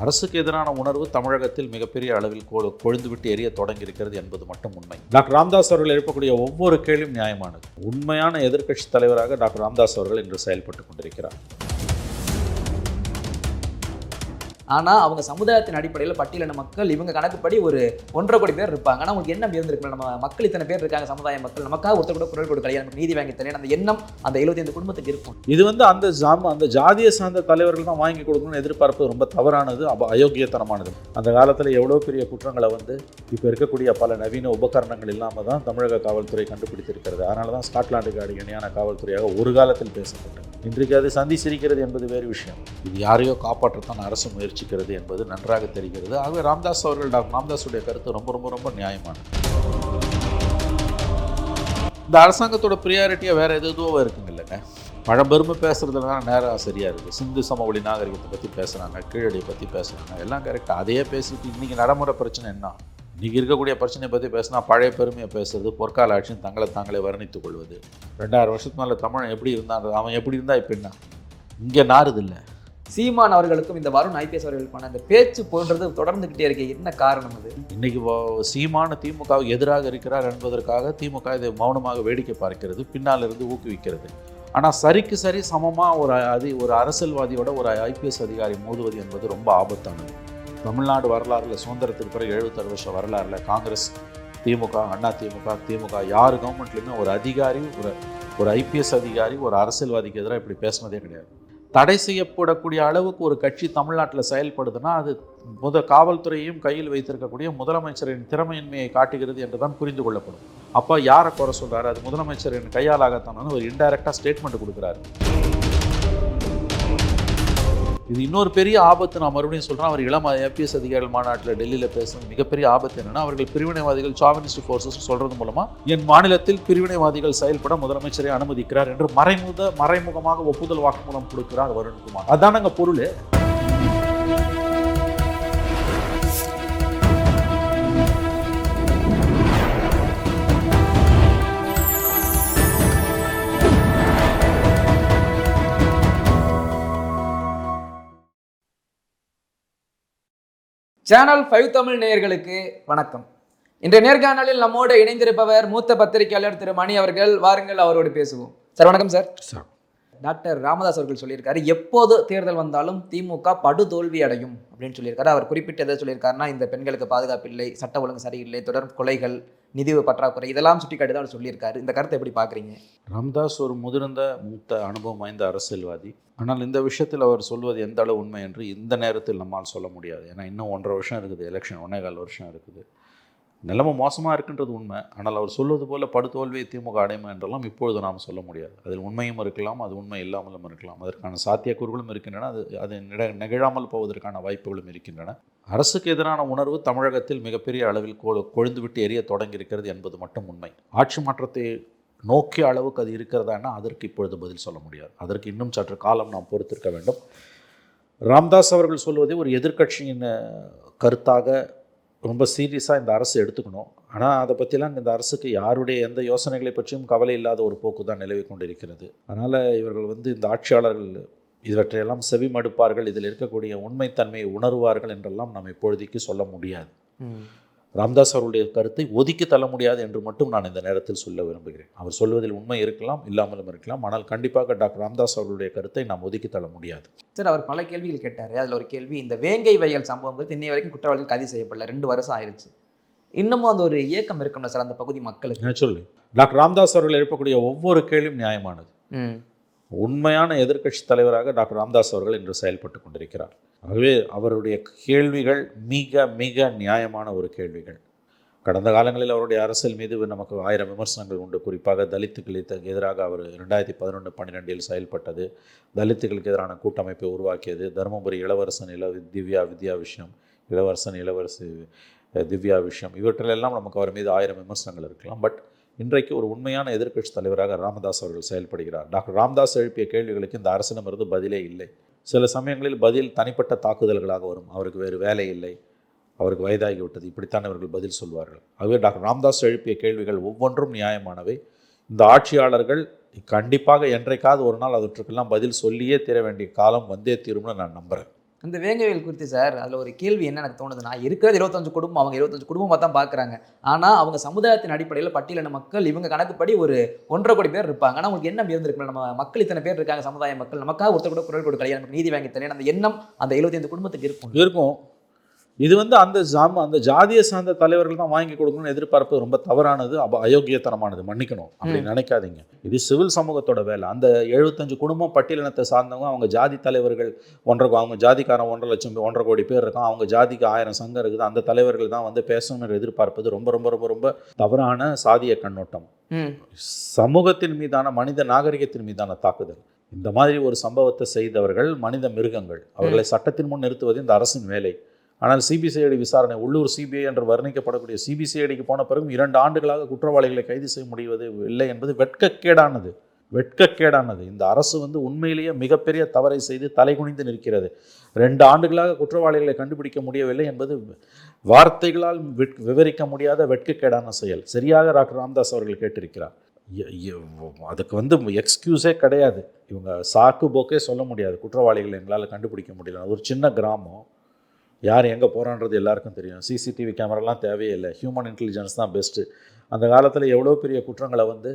அரசுக்கு எதிரான உணர்வு தமிழகத்தில் மிகப்பெரிய அளவில் கொழுந்துவிட்டு எரிய தொடங்கி இருக்கிறது என்பது மட்டும் உண்மை. டாக்டர் ராமதாஸ் அவர்கள் எழுப்பக்கூடிய ஒவ்வொரு கேள்வியும் நியாயமானது. உண்மையான எதிர்க்கட்சி தலைவராக டாக்டர் ராமதாஸ் அவர்கள் இன்று செயல்பட்டு கொண்டிருக்கிறார். ஆனால் அவங்க சமுதாயத்தின் அடிப்படையில் பட்டியலின மக்கள் இவங்க கணக்குப்படி ஒரு 1.5 கோடி பேர் இருப்பாங்க. ஆனால் உங்களுக்கு எண்ணம் இருந்திருக்கு, நம்ம மக்கள் இத்தனை பேர் இருக்காங்க, சமுதாய மக்கள் நமக்காக ஒருத்தர் கூட குரல் கொடுக்கலையா, நமக்கு நீதி வாங்கி தரேன், அந்த எண்ணம் அந்த 75 குடும்பத்துக்கு இருக்கும். இது அந்த ஜாதியை சார்ந்த தலைவர்கள் தான் வாங்கி கொடுக்கணும்னு எதிர்பார்ப்பு ரொம்ப தவறானது, அயோக்கியத்தனமானது. அந்த காலத்தில் எவ்வளோ பெரிய குற்றங்களை இப்போ இருக்கக்கூடிய பல நவீன உபகரணங்கள் இல்லாமல் தான் தமிழக காவல்துறை கண்டுபிடித்திருக்கிறது. அதனால தான் ஸ்காட்லாண்டுக்கு இணையான காவல்துறையாக ஒரு காலத்தில் பேசப்பட்டது. இன்றைக்கு அது சந்தி சிரிக்கிறது என்பது வேறு விஷயம். இது யாரையோ காப்பாற்றத்தான் அரசு முயற்சிக்கிறது என்பது நன்றாக தெரிகிறது. ஆகவே ராமதாஸ் அவர்கள், டாக்டர் ராமதாஸுடைய கருத்து ரொம்ப ரொம்ப ரொம்ப நியாயமானது. இந்த அரசாங்கத்தோட ப்ரியாரிட்டியாக வேறு எதுவோ இருக்குங்க இல்லைங்க. பழம்பெருமை பேசுறதுல நேரம் சரியாக இருக்குது. சிந்து சமவெளி நாகரிகத்தை பற்றி பேசுகிறாங்க, கீழடியை பற்றி பேசுகிறாங்க, எல்லாம் கரெக்டாக. அதையே பேசிட்டு இன்றைக்கி நடைமுறை பிரச்சனை என்ன? இன்றைக்கி இருக்கக்கூடிய பிரச்சனையை பற்றி பேசினா பழைய பெருமையை பேசுறது, பொற்கால ஆட்சின்னு தாங்களே வர்ணித்துக் கொள்வது. 2000 வருஷத்துக்கு மேலே தமிழன் எப்படி இருந்தான், அவன் எப்படி இருந்தால் இப்போ என்ன இங்கே நாறுதில்லை. சீமான் அவர்களுக்கும் இந்த வருண் IPS அவர்களுக்கான அந்த பேச்சு போன்றது தொடர்ந்துகிட்டே இருக்கு. என்ன காரணம் அது? இன்னைக்கு சீமான திமுகவுக்கு எதிராக இருக்கிறார் என்பதற்காக திமுக இதை மௌனமாக வேடிக்கை பார்க்கிறது, பின்னால் இருந்து ஊக்குவிக்கிறது. ஆனால் சரிக்கு சரி சமமாக ஒரு அரசியல்வாதியோட ஒரு IPS அதிகாரி மோதுவது என்பது ரொம்ப ஆபத்தானது. தமிழ்நாடு வரலாறுல சுதந்திரத்துக்கு பிறகு 76 வருஷம் வரலாறுல காங்கிரஸ், திமுக, அண்ணா திமுக யார் கவர்மெண்ட்லையுமே ஒரு அதிகாரி, ஒரு IPS அதிகாரி ஒரு அரசியல்வாதிக்கு எதிராக இப்படி பேசினதே கிடையாது. தடை செய்யப்படக்கூடிய அளவுக்கு ஒரு கட்சி தமிழ்நாட்டில் செயல்படுதுன்னா அது காவல்துறையையும் கையில் வைத்திருக்கக்கூடிய முதலமைச்சரின் திறமையின்மையை காட்டுகிறது என்று தான் புரிந்து கொள்ளப்படும். அப்போ யாரை குறை சொல்கிறாரு? அது முதலமைச்சரின் கையாலாகத்தானு ஒரு இன்டைரக்டாக ஸ்டேட்மெண்ட் கொடுக்குறாரு. இது இன்னொரு பெரிய ஆபத்து. நான் மறுபடியும் சொல்கிறேன், அவர் இளம் IPS அதிகாரிகள் மாநாட்டில் டெல்லியில் பேசும் மிகப்பெரிய ஆபத்து என்னென்னா, அவர்கள் பிரிவினைவாதிகள், சாவினிஸ்ட் ஃபோர்ஸஸ் சொல்கிறது மூலமாக என் மாநிலத்தில் பிரிவினைவாதிகள் செயல்பட முதலமைச்சரை அனுமதிக்கிறார் என்று மறைமுகமாக ஒப்புதல் வாக்குமூலம் கொடுக்கிறார் வருண்குமார். அதானங்க பொருள். சேனல் 5 தமிழ் நேயர்களுக்கு வணக்கம். இன்றைய நேர்காணலில் நம்மோடு இணைந்திருப்பவர் மூத்த பத்திரிகையாளர் திரு மணி அவர்கள். வாருங்கள், அவரோடு பேசுவோம். சார் வணக்கம். சார் டாக்டர் ராமதாஸ் அவர்கள் சொல்லியிருக்காரு, எப்போது தேர்தல் வந்தாலும் திமுக படுதோல்வி அடையும் அப்படின்னு சொல்லியிருக்காரு. அவர் குறிப்பிட்டு எதை சொல்லியிருக்காருன்னா, இந்த பெண்களுக்கு பாதுகாப்பு இல்லை, சட்ட ஒழுங்கு சரியில்லை, தொடர் கொலைகள், நிதி பற்றாக்குறை, இதெல்லாம் சுட்டிக்காட்டி தான் அவர் சொல்லியிருக்காரு. இந்த கருத்தை எப்படி பார்க்குறீங்க? ராமதாஸ் ஒரு மூத்த அனுபவம் வாய்ந்த அரசியல்வாதி. ஆனால் இந்த விஷயத்தில் அவர் சொல்வது எந்த அளவு உண்மை என்று இந்த நேரத்தில் நம்மால் சொல்ல முடியாது. ஏன்னா இன்னும் 1.5 வருஷம் இருக்குது, எலெக்ஷன் 1.25 வருஷம் இருக்குது. நிலைமை மோசமாக இருக்குன்றது உண்மை. ஆனால் அவர் சொல்வது போல் படுதோல்வியை திமுக அடையுமா என்றெல்லாம் இப்பொழுது நாம் சொல்ல முடியாது. அதில் உண்மையும் இருக்கலாம், அது உண்மை இல்லாமலும் இருக்கலாம். அதற்கான சாத்தியக்கூறுகளும் இருக்கின்றன, அது நிகழாமல் போவதற்கான வாய்ப்புகளும் இருக்கின்றன. அரசுக்கு எதிரான உணர்வு தமிழகத்தில் மிகப்பெரிய அளவில் கொழுந்துவிட்டு எரிய தொடங்கி இருக்கிறது என்பது மட்டும் உண்மை. ஆட்சி மாற்றத்தை நோக்கிய அளவுக்கு அது இருக்கிறதானா அதற்கு இப்பொழுது பதில் சொல்ல முடியாது. அதற்கு இன்னும் சற்று காலம் நாம் பொறுத்திருக்க வேண்டும். ராமதாஸ் அவர்கள் சொல்வதை ஒரு எதிர்க்கட்சியின் கருத்தாக ரொம்ப சீரியஸாக இந்த அரசு எடுத்துக்கணும். ஆனால் அதை பற்றிலாம் இந்த அரசுக்கு யாருடைய எந்த யோசனைகளை பற்றியும் கவலை இல்லாத ஒரு போக்கு தான் நிலவி கொண்டிருக்கிறது. அதனால் இவர்கள் இந்த ஆட்சியாளர்கள் இவற்றையெல்லாம் செவி மடுப்பார்கள், இதில் இருக்கக்கூடிய உண்மைத்தன்மையை உணர்வார்கள் என்றெல்லாம் நாம் இப்பொழுதைக்கு சொல்ல முடியாது. ராமதாஸ் அவருடைய கருத்தை ஒதுக்கி தள்ள முடியாது என்று மட்டும் நான் இந்த நேரத்தில் சொல்ல விரும்புகிறேன். அவர் சொல்வதில் உண்மை இருக்கலாம், இல்லாமலும் இருக்கலாம். ஆனால் கண்டிப்பாக டாக்டர் ராமதாஸ் அவருடைய கருத்தை நாம் ஒதுக்கி தள்ள முடியாது. சார், அவர் பல கேள்விகள் கேட்டார். அதில் ஒரு கேள்வி, இந்த வேங்கை வயல் சம்பவம் இன்னை வரைக்கும் குற்றவாளிகள் கைது செய்யப்படல, 2 வருஷம் ஆயிடுச்சு. இன்னமும் அந்த ஒரு இயக்கம் இருக்கும்ல சார் அந்த பகுதி மக்களுக்கு? சொல்லு, டாக்டர் ராமதாஸ் அவர்கள் எழுப்பக்கூடிய ஒவ்வொரு கேள்வியும் நியாயமானது. உண்மையான எதிர்க்கட்சி தலைவராக டாக்டர் ராமதாஸ் அவர்கள் இன்று செயல்பட்டு கொண்டிருக்கிறார். ஆகவே அவருடைய கேள்விகள் மிக மிக நியாயமான ஒரு கேள்விகள். கடந்த காலங்களில் அவருடைய அரசியல் மீது நமக்கு 1000 விமர்சனங்கள் உண்டு. குறிப்பாக தலித்துகளுக்கு எதிராக அவர் 2011-12 செயல்பட்டது, தலித்துகளுக்கு எதிரான கூட்டமைப்பை உருவாக்கியது, தருமபுரி இளவரசன் வித்யா விஷயம், இளவரசி திவ்யா விஷயம், இவற்றிலெல்லாம் நமக்கு அவர் மீது 1000 விமர்சனங்கள் இருக்கலாம். பட் இன்றைக்கு ஒரு உண்மையான எதிர்க்கட்சி தலைவராக ராமதாஸ் அவர்கள் செயல்படுகிறார். டாக்டர் ராமதாஸ் எழுப்பிய கேள்விகளுக்கு இந்த அரசிடமிருந்து பதிலே இல்லை. சில சமயங்களில் பதில் தனிப்பட்ட தாக்குதல்களாக வரும். அவருக்கு வேறு வேலை இல்லை, அவருக்கு வயதாகிவிட்டது, இப்படித்தான் அவர்கள் பதில் சொல்வார்கள். ஆகவே டாக்டர் ராமதாஸ் எழுப்பிய கேள்விகள் ஒவ்வொன்றும் நியாயமானவை. இந்த ஆட்சியாளர்கள் கண்டிப்பாக என்றைக்காவது ஒரு நாள் அவற்றுக்கெல்லாம் பதில் சொல்லியே தீர வேண்டிய காலம் வந்தே தீரும்னு நான் நம்புகிறேன். அந்த வேங்கவேல் குறித்து சார் அதில் ஒரு கேள்வி என்ன எனக்கு தோணுதுன்னா, இருக்கிறது 25 குடும்பம், அவங்க 25 குடும்பமாக தான் பார்க்குறாங்க. ஆனால் அவங்க சமுதாயத்தின் அடிப்படையில் பட்டியலின மக்கள் இவங்க கணக்குப்படி ஒரு 1.5 கோடி பேர் இருப்பாங்க. ஆனால் உங்களுக்கு எண்ணம் இருந்திருக்கும், நம்ம மக்கள் இத்தனை பேர் இருக்காங்க, சமுதாய மக்கள், நமக்காக ஒருத்தர் கூட குரல் கொடுக்கலையே, நமக்கு நீதி வாங்கி தரலையே, அந்த எண்ணம் அந்த 75 குடும்பத்துக்கு இருக்கும். இது வந்து அந்த ஜாதியை சார்ந்த தலைவர்கள் தான் வாங்கி கொடுக்கணும்னு எதிர்பார்ப்பது ரொம்ப தவறானது, அயோக்கியத்தனமானது. மன்னிக்கணும், அப்படி நினைக்காதீங்க. இது சிவில் சமூகத்தோட வேலை. அந்த 75 குடும்பம் பட்டியலினத்தை சார்ந்தவங்க, அவங்க ஜாதி தலைவர்கள் அவங்க ஜாதிக்காரன் 1.5 லட்சம் 1.5 கோடி பேர் இருக்கான், அவங்க ஜாதிக்கு 1000 சங்கம் இருக்குது, அந்த தலைவர்கள் தான் வந்து பேசணும்னு எதிர்பார்ப்பது ரொம்ப ரொம்ப ரொம்ப ரொம்ப தவறான சாதிய கண்ணோட்டம். சமூகத்தின் மீதான, மனித நாகரிகத்தின் மீதான தாக்குதல். இந்த மாதிரி ஒரு சம்பவத்தை செய்தவர்கள் மனித மிருகங்கள். அவர்களை சட்டத்தின் முன் நிறுத்துவது இந்த அரசின் வேலை. ஆனால் சிபிசிஐடி விசாரணை, உள்ளூர் சிபிஐ என்று வர்ணிக்கப்படக்கூடிய சிபிசிஐடிக்கு போன பிறகும் 2 ஆண்டுகளாக குற்றவாளிகளை கைது செய்ய முடிவது இல்லை என்பது வெட்கக்கேடானது. இந்த அரசு வந்து உண்மையிலேயே மிகப்பெரிய தவறை செய்து தலைகுனிந்து நிற்கிறது. 2 ஆண்டுகளாக குற்றவாளிகளை கண்டுபிடிக்க முடியவில்லை என்பது வார்த்தைகளால் விவரிக்க முடியாத வெட்கக்கேடான செயல். சரியாக டாக்டர் ராமதாஸ் அவர்கள் கேட்டிருக்கிறார். அதுக்கு வந்து எக்ஸ்கியூஸே கிடையாது. இவங்க சாக்கு போக்கே சொல்ல முடியாது. குற்றவாளிகளை எங்களால் கண்டுபிடிக்க முடியல. ஒரு சின்ன கிராமம், யார் எங்கே போகிறான்றது எல்லாருக்கும் தெரியும். சிசிடிவி கேமராலாம் தேவையே இல்லை, ஹியூமன் இன்டெலிஜென்ஸ் தான் பெஸ்ட்டு. அந்த காலத்தில் எவ்வளோ பெரிய குற்றங்களை வந்து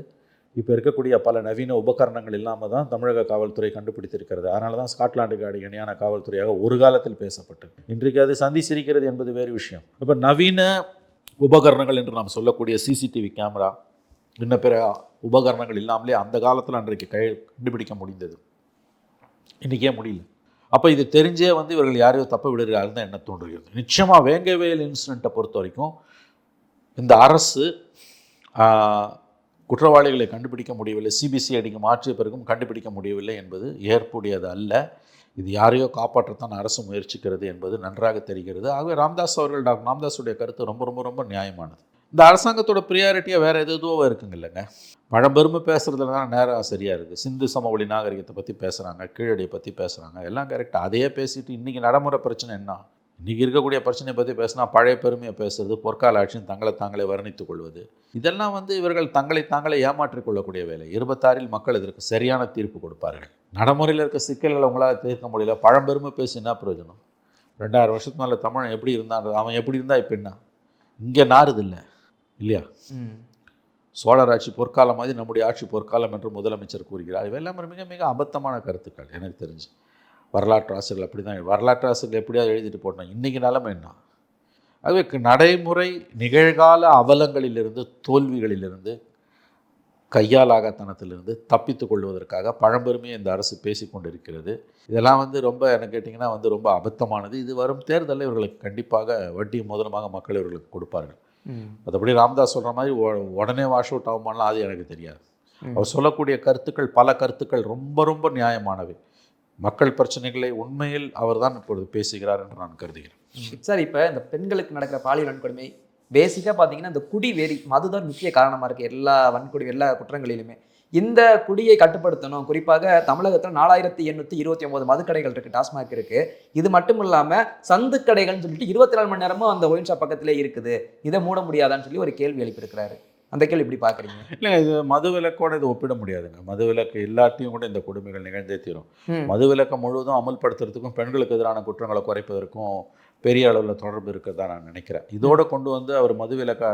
இப்போ இருக்கக்கூடிய பல நவீன உபகரணங்கள் இல்லாமல் தான் தமிழக காவல்துறை கண்டுபிடித்திருக்கிறது. அதனால தான் ஸ்காட்லாண்டுக்கு இணையான காவல்துறையாக ஒரு காலத்தில் பேசப்பட்டது. இன்றைக்கு அது சந்தி சிரிக்கிறது என்பது வேறு விஷயம். இப்போ நவீன உபகரணங்கள் என்று நாம் சொல்லக்கூடிய சிசிடிவி கேமரா, இன்னும் பிற உபகரணங்கள் இல்லாமலே அந்த காலத்தில் அன்றைக்கு கண்டுபிடிக்க முடிந்தது, இன்றைக்கே முடியல. அப்போ இது தெரிஞ்சே வந்து இவர்கள் யாரையோ தப்ப விடுகிறார்கள் தான் என்ன தோன்றுகிறது. நிச்சயமாக வேங்கவேல் இன்சிடெண்ட்டை பொறுத்த வரைக்கும் இந்த அரசு குற்றவாளிகளை கண்டுபிடிக்க முடியவில்லை, சிபிசிஐடிக்கு மாற்றிய பிறகும் கண்டுபிடிக்க முடியவில்லை என்பது ஏற்புடையது அல்ல. இது யாரையோ காப்பாற்றத்தான் அரசு முயற்சிக்கிறது என்பது நன்றாக தெரிகிறது. ஆகவே டாக்டர் ராமதாஸுடைய கருத்து ரொம்ப ரொம்ப ரொம்ப நியாயமானது. இந்த அரசாங்கத்தோட ப்ரியாரிட்டியாக வேறு எதுவோ இருக்குங்க இல்லைங்க. பழம்பெருமை பேசுகிறதுல தான் நேரம் சரியாக இருக்குது. சிந்து சமவெளி நாகரிகத்தை பற்றி பேசுகிறாங்க, கீழடியை பற்றி பேசுகிறாங்க, எல்லாம் கரெக்டாக. அதையே பேசிட்டு இன்றைக்கி நடைமுறை பிரச்சனை என்ன? இன்றைக்கி இருக்கக்கூடிய பிரச்சனையை பற்றி பேசினா பழைய பெருமையை பேசுறது, பொற்கால ஆட்சின்னு தாங்களே வர்ணித்துக் கொள்வது, இதெல்லாம் வந்து இவர்கள் தாங்களே ஏமாற்றிக் கொள்ளக்கூடிய வேலை. 26 மக்கள் இதற்கு சரியான தீர்ப்பு கொடுப்பார்கள். நடைமுறையில் இருக்க சிக்கல்களை உங்களால் தீர்க்க முடியல, பழம்பெருமை பேசி என்ன பிரயோஜனம்? 2000 வருஷத்துக்கு மேலே தமிழன் எப்படி இருந்தான், அவன் எப்படி இருந்தால் இப்போ என்ன? இங்கே நாறுது இல்லை இல்லையா? சோழர் ஆட்சி பொற்காலம் மாதிரி நம்முடைய ஆட்சி பொற்காலம் என்று முதலமைச்சர் கூறுகிறார். இவெல்லாம் மிக மிக அபத்தமான கருத்துக்கள் எனக்கு தெரிஞ்சு. வரலாற்று ஆசிரியர்கள் அப்படி தான், வரலாற்று ஆசிரியர்கள் எப்படியாவது எழுதிட்டு போட்டோம். இன்றைக்கி நிலைமை என்ன? ஆகவே நடைமுறை நிகழ்கால அவலங்களிலிருந்து, தோல்விகளிலிருந்து, கையாலாகத்தனத்திலிருந்து தப்பித்து கொள்வதற்காக பழம்பெருமையை இந்த அரசு பேசி கொண்டிருக்கிறது. இதெல்லாம் வந்து ரொம்ப என்ன கேட்டிங்கன்னா வந்து ரொம்ப அபத்தமானது. இது வரும் தேர்தலில் இவர்களுக்கு கண்டிப்பாக வட்டி முதலமாக மக்கள் இவர்களுக்கு கொடுப்பார்கள். மற்றபடி ராமதாஸ் சொல்கிற மாதிரி உடனே வாஷ் அவுட் ஆகுமாலாம் அது எனக்கு தெரியாது. அவர் சொல்லக்கூடிய கருத்துக்கள், பல கருத்துக்கள் ரொம்ப ரொம்ப நியாயமானவை. மக்கள் பிரச்சனைகளை உண்மையில் அவர் தான் இப்பொழுது பேசுகிறார் என்று நான் கருதுகிறேன். சார், இப்போ இந்த பெண்களுக்கு நடக்கிற பாலியல் வன்கொடுமை பேசிக்காக பார்த்தீங்கன்னா இந்த குடி வெறி, மதுதான் முக்கிய காரணமாக இருக்குது எல்லா குற்றங்களிலுமே. இந்த குடியை கட்டுப்படுத்தணும். குறிப்பாக தமிழகத்தில் 4829 மதுக்கடைகள் இருக்குது, டாஸ்மாக் இருக்குது. இது மட்டும் இல்லாமல் சந்து கடைகள்னு சொல்லிட்டு 24 மணி நேரமும் அந்த ஒயின் ஷாப் பக்கத்திலே இருக்குது. இதை மூட முடியாதான்னு சொல்லி ஒரு கேள்வி எழுப்பியிருக்கிறாரு. அந்த கேள்வி எப்படி பார்க்குறீங்க? இல்லை, இது மதுவிலக்கோடு இது ஒப்பிட முடியாதுங்க. மதுவிலக்கு எல்லாத்தையும் கூட இந்த கொடுமைகள் நிகழ்ந்தே தீரும். மதுவிலக்கை முழுவதும் அமல்படுத்துறதுக்கும் பெண்களுக்கு எதிரான குற்றங்களை குறைப்பதற்கும் பெரிய அளவில் தொடர்பு இருக்கிறதா நான் நினைக்கிறேன். இதோடு கொண்டு வந்து அவர் மதுவிலக்கை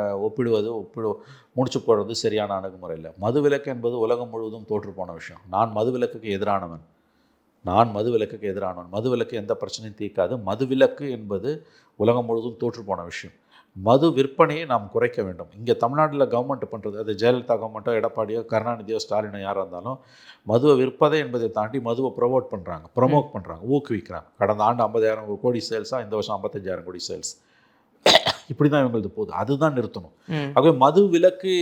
முடிச்சு போடுறது சரியான அணுகுமுறை இல்லை. மதுவிலக்கு என்பது உலகம் முழுவதும் தோற்று போன விஷயம். நான் மதுவிலக்குக்கு எதிரானவன். மதுவிலக்கு எந்த பிரச்சனையும் தீர்க்காது. மதுவிலக்கு என்பது உலகம் முழுவதும் தோற்று போன விஷயம். மது விற்பனையை நாம் குறைக்க வேண்டும். இங்கே தமிழ்நாட்டில் கவர்மெண்ட் பண்ணுறது, அது ஜெயலலிதா கவர்மெண்ட்டோ எடப்பாடியோ கருணாநிதியோ ஸ்டாலினோ யாராக இருந்தாலும் மதுவை விற்பதை என்பதை தாண்டி மதுவை ப்ரமோட் பண்ணுறாங்க, ஊக்குவிக்கிறாங்க. கடந்த ஆண்டு 50,000 கோடி சேல்ஸாக, இந்த வருஷம் 55,000 கோடி சேல்ஸ். இப்படி தான் இவங்களது போகுது. அதுதான் நிறுத்தணும். ஆகவே மது விலக்கு,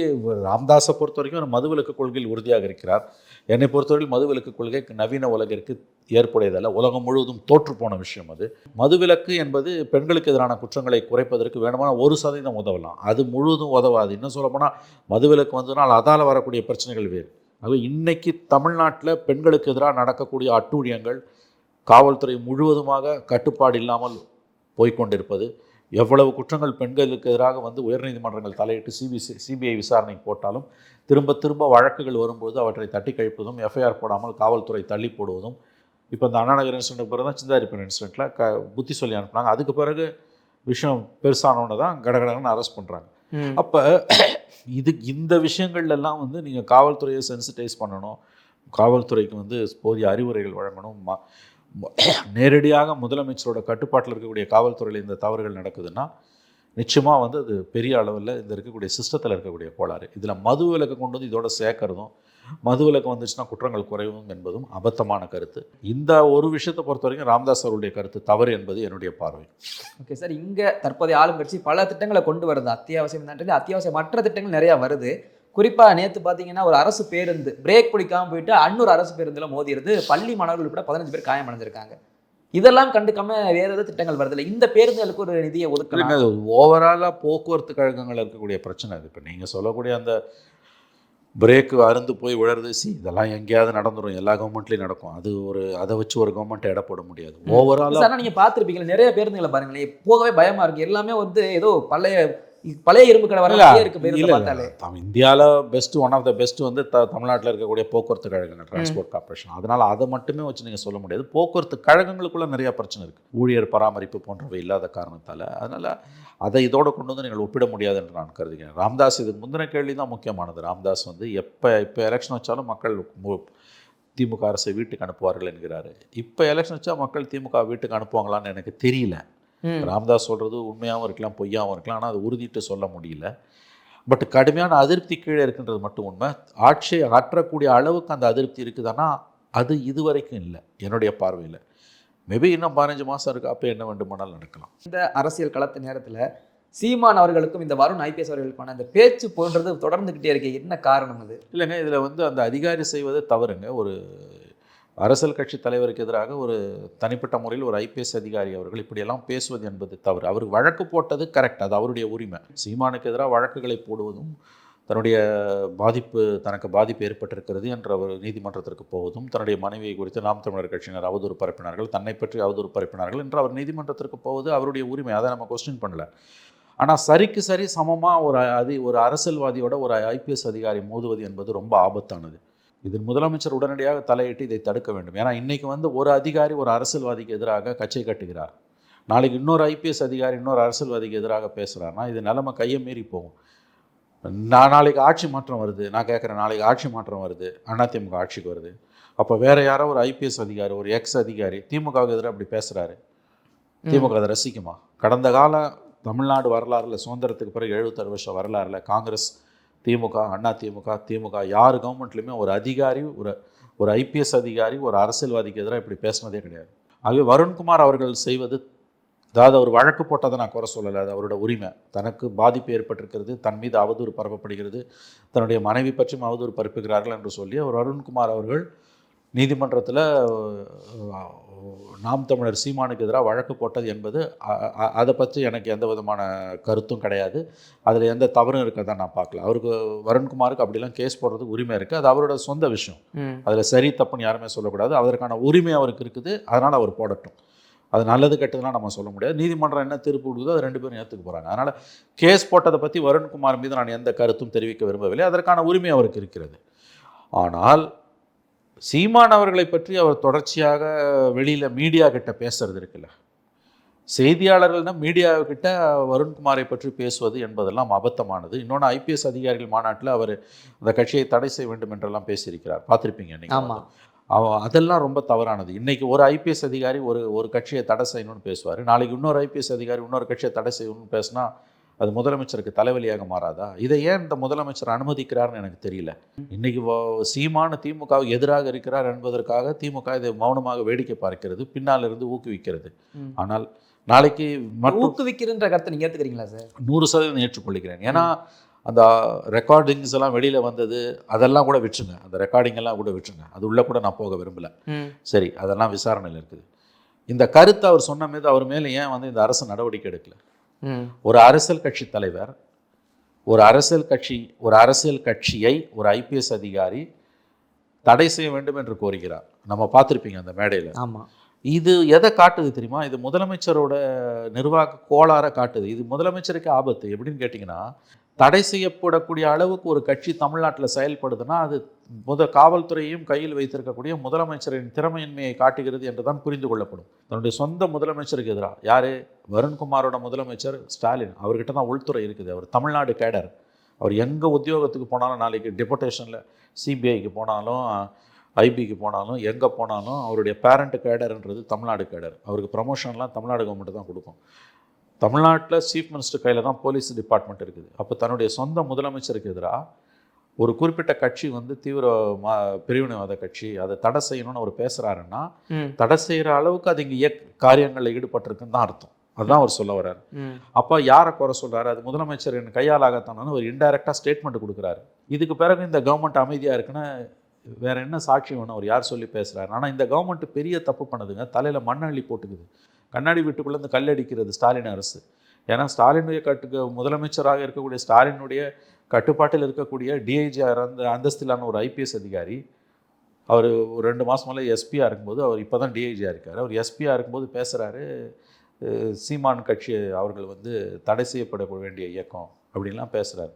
ராமதாஸை பொறுத்த வரைக்கும் மது விலக்கு கொள்கையில் உறுதியாக இருக்கிறார். என்னை பொறுத்தவரையில் மது விலக்கு கொள்கை நவீன உலகிற்கு ஏற்புடையதல்ல, உலகம் முழுவதும் தோற்று போன விஷயம் அது. மதுவிலக்கு என்பது பெண்களுக்கு எதிரான குற்றங்களை குறைப்பதற்கு வேணுமான 1% உதவலாம், அது முழுவதும் உதவாது. இன்னும் சொல்லப்போனால் மதுவிலக்கு வந்ததுனால் அதால் வரக்கூடிய பிரச்சனைகள் வேறு. ஆகவே இன்னைக்கு தமிழ்நாட்டில் பெண்களுக்கு எதிராக நடக்கக்கூடிய அட்டூழியங்கள், காவல்துறை முழுவதுமாக கட்டுப்பாடு இல்லாமல் போய்கொண்டிருப்பது, எவ்வளவு குற்றங்கள் பெண்களுக்கு எதிராக வந்து உயர்நீதிமன்றங்கள் தலையிட்டு சிபிஐ விசாரணைக்கு போட்டாலும் திரும்ப வழக்குகள் வரும்போது அவற்றை தட்டி கழிப்பதும், எஃப்ஐஆர் போடாமல் காவல்துறை தள்ளி போடுவதும், இப்போ இந்த அண்ணா நகர் இன்சிடென்ட் பிறகு தான் சிந்தாரிப்பன் இன்சிடென்ட்டில் புத்தி சொல்லி அனுப்புனாங்க. அதுக்கு பிறகு விஷயம் பெருசானோன்னு தான் கடகடன்னு அரெஸ்ட் பண்ணுறாங்க. அப்போ இந்த விஷயங்கள்லாம் வந்து நீங்கள் காவல்துறையை சென்சிட்டைஸ் பண்ணணும், காவல்துறைக்கு வந்து போதிய அறிவுரைகள் வழங்கணும். நேரடியாக முதலமைச்சரோட கட்டுப்பாட்டில் இருக்கக்கூடிய காவல்துறையில் இந்த தவறுகள் நடக்குதுன்னா நிச்சயமாக வந்து அது பெரிய அளவில் இந்த இருக்கக்கூடிய சிஸ்டத்தில் இருக்கக்கூடிய கோளாறு. இதில் மது விலக்கு கொண்டு வந்து இதோட சேர்க்கறதும், மது விலக்கு வந்துச்சுன்னா குற்றங்கள் குறைவும் என்பதும் அபத்தமான கருத்து. இந்த ஒரு விஷயத்தை பொறுத்த வரைக்கும் ராமதாஸ் அவருடைய கருத்து தவறு என்பது என்னுடைய பார்வை. ஓகே சார், இங்கே தற்போதைய ஆளும் கட்சி பல திட்டங்களை கொண்டு வருது. அத்தியாவசியம் தான், அத்தியாவசியமற்ற திட்டங்கள் நிறையா வருது. குறிப்பாக நேற்று பார்த்தீங்கன்னா ஒரு அரசு பேருந்து பிரேக் பிடிக்காமல் போயிட்டு அன்னூர் அரசு பேருந்தில் மோதிடுது. பள்ளி மாணவர்கள் உட்பட 15 பேர் காயமடைஞ்சிருக்காங்க. இதெல்லாம் கண்டுக்காம வேறு ஏதாவது திட்டங்கள் வருதில்லை. இந்த பேருந்துகளுக்கு ஒரு நிதியை ஒதுக்கலாம். ஓவராலாக போக்குவரத்து கழகங்கள் இருக்கக்கூடிய பிரச்சனை அது. இப்போ நீங்கள் சொல்லக்கூடிய அந்த பிரேக்கு அருந்து போய் விழறது, இதெல்லாம் எங்கேயாவது நடந்துடும், எல்லா கவர்மெண்ட்லேயும் நடக்கும். அது அதை வச்சு ஒரு கவர்மெண்ட் எடை போட முடியாது. ஓவராலாக நீங்கள் பார்த்துருப்பீங்க நிறைய பேருந்துகளை பாருங்களேன், போகவே பயமாக இருக்குது. எல்லாமே வந்து ஏதோ பழைய இரும்பு கடை வர இருக்கு. இந்தியாவில் best, one of the best வந்து தமிழ்நாட்டில் இருக்கக்கூடிய போக்குவரத்து கழகங்கள், டிரான்ஸ்போர்ட் கார்பரேஷன். அதனால் அதை மட்டுமே வச்சு நீங்கள் சொல்ல முடியாது. போக்குவரத்து கழகங்களுக்குள்ள நிறையா பிரச்சனை இருக்குது, ஊழியர் பராமரிப்பு போன்றவை இல்லாத காரணத்தால். அதனால் அதை இதோடு கொண்டு வந்து நீங்கள் ஒப்பிட முடியாது என்று நான் கருதுகிறேன். ராமதாஸ் இதுக்கு முந்தின கேள்வி தான் முக்கியமானது. ராமதாஸ் வந்து இப்போ எலெக்ஷன் வச்சாலும் மக்கள் திமுக அரசை வீட்டுக்கு அனுப்புவார்கள் என்கிறாரு. இப்போ எலெக்ஷன் வச்சா மக்கள் திமுக வீட்டுக்கு அனுப்புவாங்களான்னு எனக்கு தெரியல. ராமதாஸ் சொல்கிறது உண்மையாகவும் இருக்கலாம், பொய்யாகவும் இருக்கலாம். ஆனால் அது உறுதிட்டு சொல்ல முடியல. பட் கடுமையான அதிருப்தி கீழே இருக்குன்றது மட்டும் உண்மை. ஆட்சியை ஆற்றக்கூடிய அளவுக்கு அந்த அதிருப்தி இருக்குதுன்னா அது இதுவரைக்கும் இல்லை என்னுடைய பார்வையில். மேபி இன்னும் 15 மாதம் இருக்குது, அப்போ என்ன வேண்டுமானாலும் நடக்கலாம். இந்த அரசியல் களத்து நேரத்தில் சீமான் அவர்களுக்கும் இந்த வருண் IPS அவர்களுக்கான அந்த பேச்சு போன்றது தொடர்ந்துக்கிட்டே இருக்கு. என்ன காரணம் அது? இல்லைங்க, இதில் வந்து அந்த அதிகாரி செய்வது தவறுங்க. ஒரு அரசியல் கட்சி தலைவருக்கு எதிராக ஒரு தனிப்பட்ட முறையில் ஒரு IPS அதிகாரி அவர்கள் இப்படியெல்லாம் பேசுவது என்பது தவறு. அவர் வழக்கு போட்டது கரெக்ட், அது அவருடைய உரிமை. சீமானுக்கு எதிராக வழக்குகளை போடுவதும், தன்னுடைய தனக்கு பாதிப்பு ஏற்பட்டிருக்கிறது என்ற அவர் நீதிமன்றத்திற்கு போவதும், தன்னுடைய மனைவியை குறித்து நாம் தமிழர் கட்சியினர் அவதூறு பரப்பினார்கள், தன்னை பற்றி அவதூறு பரப்பினார்கள் என்று அவர் நீதிமன்றத்திற்கு போவது அவருடைய உரிமை. அதை நம்ம கொஸ்டின் பண்ணல. ஆனால் சரிக்கு சரி சமமாக ஒரு அரசியல்வாதியோட ஒரு IPS அதிகாரி மோதுவது என்பது ரொம்ப ஆபத்தானது. இதில் முதலமைச்சர் உடனடியாக தலையிட்டு இதை தடுக்க வேண்டும். ஏன்னா இன்றைக்கி வந்து ஒரு அதிகாரி ஒரு அரசியல்வாதிக்கு எதிராக கச்சை கட்டுகிறார், நாளைக்கு இன்னொரு IPS அதிகாரி இன்னொரு அரசியல்வாதிக்கு எதிராக பேசுகிறாருன்னா இது நிலைமை கையை மீறி போகும். நாளைக்கு ஆட்சி மாற்றம் வருது, நான் கேட்குறேன், நாளைக்கு ஆட்சி மாற்றம் வருது, அதிமுக ஆட்சிக்கு வருது, அப்போ வேறு யாரோ ஒரு IPS அதிகாரி, ஒரு அதிகாரி திமுகவுக்கு எதிராக அப்படி பேசுகிறாரு, திமுக அதை ரசிக்குமா? கடந்த கால தமிழ்நாடு வரலாறுல, சுதந்திரத்துக்கு பிறகு 76 வருஷம் வரலாறுல காங்கிரஸ், திமுக, திமுக யார் கவர்மெண்ட்லையுமே ஒரு அதிகாரி, ஒரு IPS அதிகாரி ஒரு அரசியல்வாதிக்கு எதிராக இப்படி பேசினதே கிடையாது. ஆகவே வருண்குமார் அவர்கள் செய்வது, அதாவது அவர் வழக்கு போட்டதை நான் குறை சொல்லலை, அது அவரோட உரிமை. தனக்கு பாதிப்பு ஏற்பட்டிருக்கிறது, தன் மீது அவதூறு பரப்பப்படுகிறது, தன்னுடைய மனைவி பற்றியும் அவதூறு பரப்புகிறார்கள் என்று சொல்லி அவர் வருண்குமார் அவர்கள் நீதிமன்றத்தில் நாம் தமிழர் சீமானுக்கு எதிராக வழக்கு போட்டது என்பது அதை பற்றி எனக்கு எந்த விதமான கருத்தும் கிடையாது. அதில் எந்த தவறும் இருக்கிறதா நான் பார்க்கல. அவருக்கு வருண்குமாருக்கு அப்படிலாம் கேஸ் போடுறதுக்கு உரிமை இருக்குது, அது அவரோட சொந்த விஷயம். அதில் சரி தப்புன்னு யாருமே சொல்லக்கூடாது, அதற்கான உரிமை அவருக்கு இருக்குது, அதனால் அவர் போடட்டும். அது நல்லது கெட்டதுலாம் நம்ம சொல்ல முடியாது. நீதிமன்றம் என்ன தீர்ப்பு கொடுக்குதோ அது 2 பேரும் ஏற்றுக்க போகிறாங்க. அதனால் கேஸ் போட்டதை பற்றி வருண்குமார் மீது நான் எந்த கருத்தும் தெரிவிக்க விரும்பவில்லை, அதற்கான உரிமை அவருக்கு இருக்கிறது. ஆனால் சீமான் அவர்களை பற்றி அவர் தொடர்ச்சியாக வெளியில் மீடியா கிட்ட பேசுறது இருக்குல்ல, செய்தியாளர்கள்னா மீடியாவுக்கிட்ட வருண்குமாரை பற்றி பேசுவது என்பதெல்லாம் அபத்தமானது. இன்னொன்று IPS அதிகாரிகள் மாநாட்டில் அவர் அந்த கட்சியை தடை செய்ய வேண்டும் என்றெல்லாம் பேசியிருக்கிறார், பார்த்துருப்பீங்க நீங்கள். அதெல்லாம் ரொம்ப தவறானது. இன்றைக்கி ஒரு IPS அதிகாரி ஒரு கட்சியை தடை செய்யணும்னு பேசுவார், நாளைக்கு இன்னொரு IPS அதிகாரி இன்னொரு கட்சியை தடை செய்யணும்னு பேசினா அது முதலமைச்சருக்கு தலைவலியாக மாறாதா? இதை ஏன் இந்த முதலமைச்சர் அனுமதிக்கிறார்னு எனக்கு தெரியல. இன்றைக்கி சீமான திமுகவுக்கு எதிராக இருக்கிறார் என்பதற்காக திமுக இதை மௌனமாக வேடிக்கை பார்க்கிறது, பின்னால் இருந்து ஊக்குவிக்கிறது. ஆனால் நாளைக்கு ஊக்குவிக்கிறன்ற கருத்தை நீங்கள் ஏற்றுக்கிறீங்களா சார்? 100% ஏற்றுக்கொள்கிறேன். ஏன்னா அந்த ரெக்கார்டிங்ஸ் எல்லாம் வெளியில் வந்தது, அதெல்லாம் கூட விட்டுருங்க, அந்த ரெக்கார்டிங் எல்லாம் கூட விட்டுருங்க, அது உள்ளே கூட நான் போக விரும்பலை. சரி, அதெல்லாம் விசாரணையில் இருக்குது. இந்த கருத்தை அவர் சொன்ன மீது அவர் மேலே ஏன் வந்து இந்த அரசு நடவடிக்கை எடுக்கல? ஒரு அரசியல் கட்சி தலைவர், ஒரு அரசியல் கட்சியை ஒரு IPS அதிகாரி தடை செய்ய வேண்டும் என்று கோருகிறார். நம்ம பார்த்துருப்பீங்க அந்த மேடையில். ஆமாம். இது எதை காட்டுது தெரியுமா? இது முதலமைச்சரோட நிர்வாக கோளாறை காட்டுது. இது முதலமைச்சருக்கு ஆபத்து. எப்படின்னு கேட்டிங்கன்னா, தடை செய்யப்படக்கூடிய அளவுக்கு ஒரு கட்சி தமிழ்நாட்டில் செயல்படுதுன்னா அது காவல்துறையையும் கையில் வைத்திருக்கக்கூடிய முதலமைச்சரின் திறமையின்மையை காட்டுகிறது என்று தான் புரிந்து கொள்ளப்படும். தன்னுடைய சொந்த முதலமைச்சருக்கு எதிராக யார்? வருண்குமாரோட முதலமைச்சர் ஸ்டாலின். அவர்கிட்ட தான் உள்துறை இருக்குது. அவர் தமிழ்நாடு கேடர். அவர் எங்கே உத்தியோகத்துக்கு போனாலும், நாளைக்கு டெபுடேஷனில் சிபிஐக்கு போனாலும், ஐபிக்கு போனாலும், எங்கே போனாலும் அவருடைய பேரண்ட் கேடர்ன்றது தமிழ்நாடு கேடர். அவருக்கு ப்ரமோஷன்லாம் தமிழ்நாடு கவர்மெண்ட் தான் கொடுக்கும். தமிழ்நாட்டில் சீஃப் மினிஸ்டர் கையில் தான் போலீஸ் டிபார்ட்மெண்ட் இருக்குது. அப்போ தன்னுடைய சொந்த முதலமைச்சருக்கு எதிராக ஒரு குறிப்பிட்ட கட்சி வந்து தீவிர பிரிவினைவாத கட்சி, அதை தடை செய்யணும்னு அவர் பேசுகிறாருன்னா தடை செய்கிற அளவுக்கு அது இங்கே காரியங்களில் ஈடுபட்டிருக்குன்னு தான் அர்த்தம். அதுதான் அவர் சொல்ல வர்றாரு. அப்போ யாரை குறை சொல்கிறாரு? அது முதலமைச்சர் என் கையாலாகத்தானு ஒரு இன்டைரக்டாக ஸ்டேட்மெண்ட் கொடுக்குறாரு. இதுக்கு பிறகு இந்த கவர்மெண்ட் அமைதியாக இருக்குன்னு வேற என்ன சாட்சி வேணும்? அவர் யார் சொல்லி பேசுகிறாரு? ஆனால் இந்த கவர்மெண்ட் பெரிய தப்பு பண்ணுதுங்க. தலையில் மண்ணள்ளி போட்டுக்குது. கண்ணாடி வீட்டுக்குள்ளேருந்து கல்லடிக்கிறது ஸ்டாலின் அரசு. ஏன்னா ஸ்டாலினுடைய முதலமைச்சராக இருக்கக்கூடிய ஸ்டாலினுடைய கட்டுப்பாட்டில் இருக்கக்கூடிய டிஐஜி அந்தஸ்திலான ஒரு ஐபிஎஸ் அதிகாரி, அவர் ஒரு 2 மாதம் மேலே எஸ்பியாக இருக்கும்போது, அவர் இப்போ தான் டிஐஜியாக இருக்கார். அவர் எஸ்பியாக இருக்கும்போது பேசுகிறாரு, சீமான் கட்சி அவர்கள் வந்து தடை செய்யப்பட வேண்டிய இயக்கம் அப்படின்லாம் பேசுகிறாரு.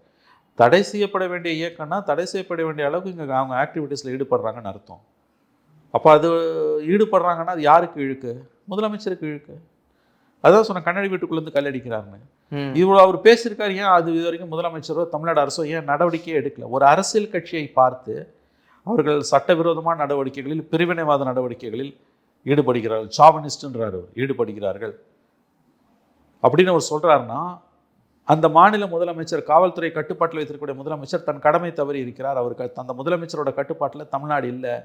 தடை செய்யப்பட வேண்டிய இயக்கம்னா தடை செய்யப்பட வேண்டிய அளவுக்கு இங்கே அவங்க ஆக்டிவிட்டீஸில் ஈடுபடுறாங்கன்னு அர்த்தம். அப்போ அது ஈடுபடுறாங்கன்னா அது யாருக்கு இழுக்கு? முதலமைச்சருக்கு இழுக்கு. அதான் சொன்ன கண்ணாடி வீட்டுக்குள்ளேருந்து கல்லடிக்கிறாருன்னு. இவ்வளோ அவர் பேசியிருக்காரு. ஏன் அது இது வரைக்கும் முதலமைச்சரோ தமிழ்நாடு அரசோ ஏன் நடவடிக்கையே எடுக்கல? ஒரு அரசியல் கட்சியை பார்த்து அவர்கள் சட்டவிரோதமான நடவடிக்கைகளில், பிரிவினைவாத நடவடிக்கைகளில் ஈடுபடுகிறார்கள், சாவனிஸ்ட்ன்றார் ஈடுபடுகிறார்கள் அப்படின்னு அவர் சொல்கிறாருன்னா, அந்த மாநில முதலமைச்சர், காவல்துறை கட்டுப்பாட்டில் வைத்திருக்கக்கூடிய முதலமைச்சர் தன் கடமை தவறி இருக்கிறார். அவருக்கு அந்த முதலமைச்சரோட கட்டுப்பாட்டில் தமிழ்நாடு இல்லை.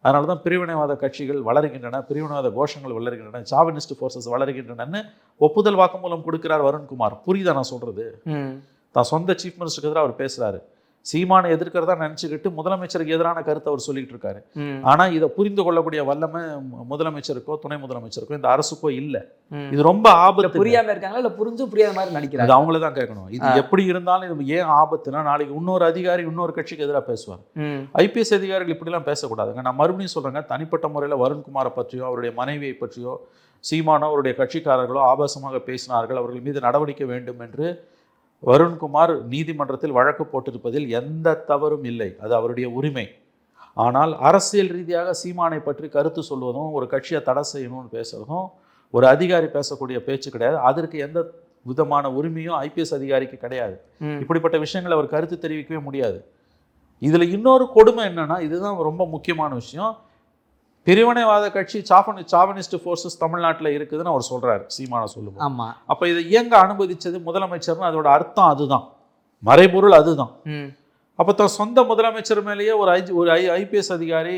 அதனால தான் பிரிவினைவாத கட்சிகள் வளர்கின்றன, பிரிவினைவாத கோஷங்கள் வளர்கின்றன, சாவனிஸ்ட் ஃபோர்ஸஸ் வளர்கின்றனன்னு ஒப்புதல் வாக்குமூலம் கொடுக்கிறார் வருண்குமார். புரியுதா நான் சொல்கிறது? தான் சொந்த சீஃப் மினிஸ்டருக்கு எதிராக அவர் பேசுகிறாரு. சீமானை எதிர்க்கிறதா நினச்சிக்கிட்டு முதலமைச்சருக்கு எதிரான கருத்தை அவர் சொல்லிட்டு இருக்காரு. ஆனால் இதை புரிந்து கொள்ளக்கூடிய வல்லமை முதலமைச்சருக்கோ துணை முதலமைச்சருக்கோ இந்த அரசுக்கோ இல்லை. இது ரொம்ப ஆபத்து. புரியாம இருக்காங்களா இல்லை புரிஞ்சும் புரியாத மாதிரி நடிக்கிறாங்க? அது அவங்கள தான் கேட்கணும். இது எப்படி இருந்தாலும் இது ஏன் ஆபத்துனா, நாளைக்கு இன்னொரு அதிகாரி இன்னொரு கட்சிக்கு எதிராக பேசுவார். ஐபிஎஸ் அதிகாரிகள் இப்படிலாம் பேசக்கூடாதுங்க. நான் மறுபடியும் சொல்கிறேங்க, தனிப்பட்ட முறையில் வருண்குமாரை பற்றியோ அவருடைய மனைவியை பற்றியோ சீமானோ அவருடைய கட்சிக்காரர்களோ ஆபாசமாக பேசினார்கள், அவர்கள் மீது நடவடிக்கை வேண்டும் என்று வருண்குமார் நீதிமன்றத்தில் வழக்கு போட்டிருப்பதில் எந்த தவறும் இல்லை. அது அவருடைய உரிமை. ஆனால் அரசியல் ரீதியாக சீமானை பற்றி கருத்து சொல்வதும், ஒரு கட்சியை தடை செய்யணும்னு பேசுறதும் ஒரு அதிகாரி பேசக்கூடிய பேச்சு கிடையாது. அதற்கு எந்த விதமான உரிமையும் ஐபிஎஸ் அதிகாரிக்கு கிடையாது. இப்படிப்பட்ட விஷயங்களை அவர் கருத்து தெரிவிக்கவே முடியாது. இதில் இன்னொரு கொடுமை என்னன்னா, இதுதான் ரொம்ப முக்கியமான விஷயம், பிரிவினைவாத கட்சி சாவனிஸ்ட் ஃபோர்ஸஸ் தமிழ்நாட்டில் இருக்குதுன்னு அவர் சொல்கிறார், சீமான சொல்லுவோம். ஆமாம். அப்போ இதை இயங்க அனுமதிச்சது முதலமைச்சர்னு அதோட அர்த்தம் அதுதான், மறைபொருள் அதுதான். அப்போ தான் சொந்த முதலமைச்சர் மேலேயே ஒரு ஐபிஎஸ் அதிகாரி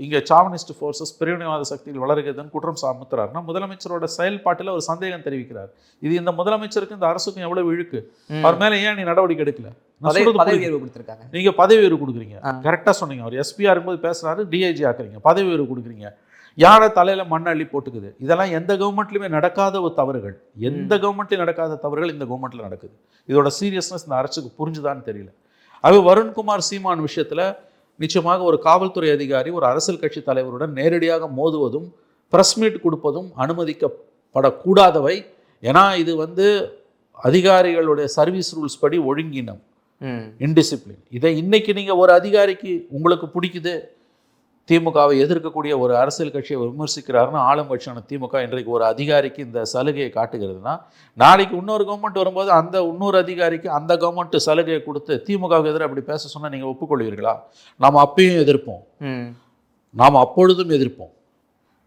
இங்கே சாவனிஸ்ட் ஃபோர்ஸஸ் பிரிவினைவாத சக்திகள் வளர்கிறதுன்னு குற்றம் சாமுத்துறாருன்னா முதலமைச்சரோட செயல்பாட்டில் ஒரு சந்தேகம் தெரிவிக்கிறார். இது இந்த முதலமைச்சருக்கு இந்த அரசுக்கும் எவ்வளவு இழுக்கு? அவர் மேலே ஏன் நீ நடவடிக்கை எடுக்கல? நீங்க பதவி உயர்வு கொடுக்குறீங்க, கரெக்டாக சொன்னீங்க. அவர் எஸ்பியா இருக்கும்போது பேசுறாரு, டிஐஜி ஆக்குறீங்க, பதவி உயர்வு கொடுக்குறீங்க, யாரை தலையில மண் அள்ளி போட்டுக்குது. இதெல்லாம் எந்த கவர்மெண்ட்லையுமே நடக்காத ஒரு தவறுகள். எந்த கவர்மெண்ட்லையும் நடக்காத தவறுகள் இந்த கவர்மெண்ட்ல நடக்குது. இதோட சீரியஸ்னஸ் இந்த அரசுக்கு புரிஞ்சுதான்னு தெரியல. அது வருண்குமார் சீமான் விஷயத்தில் நிச்சயமாக ஒரு காவல்துறை அதிகாரி ஒரு அரசியல் கட்சி தலைவருடன் நேரடியாக மோதுவதும் ப்ரெஸ் மீட் கொடுப்பதும் அனுமதிக்கப்படக்கூடாதவை. ஏன்னா இது வந்து அதிகாரிகளுடைய சர்வீஸ் ரூல்ஸ் படி ஒழுங்கினம், இன்டிசிப்ளின். இதை இன்னைக்கு நீங்கள் ஒரு அதிகாரிக்கு உங்களுக்கு பிடிக்குது, திமுகவை எதிர்க்கக்கூடிய ஒரு அரசியல் கட்சியை விமர்சிக்கிறாருன்னு ஆளும் கட்சியான திமுக இன்றைக்கு ஒரு அதிகாரிக்கு இந்த சலுகையை காட்டுகிறதுனா, நாளைக்கு இன்னொரு கவர்மெண்ட் வரும்போது அந்த இன்னொரு அதிகாரிக்கு அந்த கவர்மெண்ட் சலுகையை கொடுத்து திமுகவுக்கு எதிராக அப்படி பேச சொன்னால் நீங்கள் ஒப்புக்கொள்வீர்களா? நாம் அப்பயும் எதிர்ப்போம், நாம் அப்பொழுதும் எதிர்ப்போம்.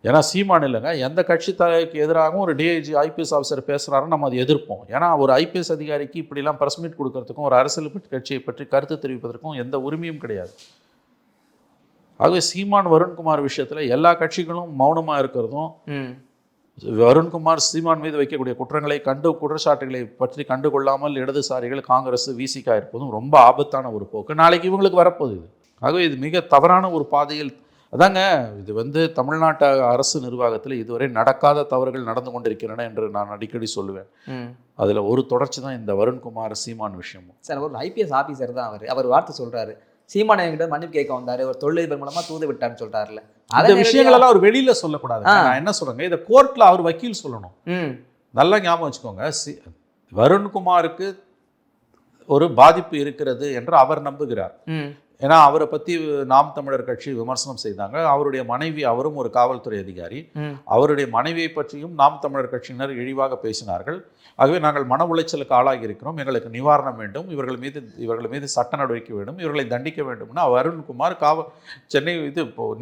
ஏன்னா சீமான் இல்லைங்க, எந்த கட்சி தலைக்கு எதிராகவும் ஒரு டிஐஜி ஐபிஎஸ் ஆஃபீஸர் பேசுகிறாருன்னு நம்ம அதை எதிர்ப்போம். ஏன்னா ஒரு ஐபிஎஸ் அதிகாரிக்கு இப்படிலாம் ப்ரெஸ் மீட் கொடுக்கறதுக்கும் ஒரு அரசியல் கட்சியை பற்றி கருத்து தெரிவிப்பதற்கும் எந்த உரிமையும் கிடையாது. ஆகவே சீமான் வருண்குமார் விஷயத்தில் எல்லா கட்சிகளும் மௌனமாக இருக்கிறதும், வருண்குமார் சீமான் மீது வைக்கக்கூடிய குற்றச்சாட்டுகளை பற்றி கண்டுகொள்ளாமல் இடதுசாரிகள் காங்கிரஸ் விசிகா இருப்பதும் ரொம்ப ஆபத்தான ஒரு போக்கு. நாளைக்கு இவங்களுக்கு வரப்போகுது இது. ஆகவே இது மிக தவறான ஒரு பாதையில். அதாங்க இது வந்து தமிழ்நாட்டு அரசு நிர்வாகத்தில் இதுவரை நடக்காத தவறுகள் நடந்து கொண்டிருக்கின்றன என்று நான் அடிக்கடி சொல்லுவேன். அதில் ஒரு தொடர்ச்சி தான் இந்த வருண்குமார் சீமான் விஷயமும். சார், ஒரு ஐபிஎஸ் ஆஃபீஸர் தான் அவர் வார்த்தை சொல்கிறாரு, சீமானை என்கிட்ட மன்னிப்பு கேட்க வந்தாரு, ஒரு தொழிலதிபர் மூலமா தூது விட்டான்னு சொல்றாருல. அந்த விஷயங்கள் எல்லாம் அவர் வெளியில சொல்லக்கூடாது. நான் என்ன சொல்றேங்க, இதை கோர்ட்ல அவர் வக்கீல் சொல்லணும். நல்லா ஞாபகம் வச்சுக்கோங்க, வருண்குமாருக்கு ஒரு பாதிப்பு இருக்கிறது என்று அவர் நம்புகிறார். ஏன்னா அவரை பற்றி நாம் தமிழர் கட்சி விமர்சனம் செய்தாங்க. அவருடைய மனைவி, அவரும் ஒரு காவல்துறை அதிகாரி, அவருடைய மனைவியை பற்றியும் நாம் தமிழர் கட்சியினர் இழிவாக பேசினார்கள். ஆகவே நாங்கள் மன உளைச்சலுக்கு ஆளாகி இருக்கிறோம், எங்களுக்கு நிவாரணம் வேண்டும், இவர்கள் மீது சட்ட நடவடிக்கை வேண்டும், இவர்களை தண்டிக்க வேண்டும்னு அருண்குமார் சென்னை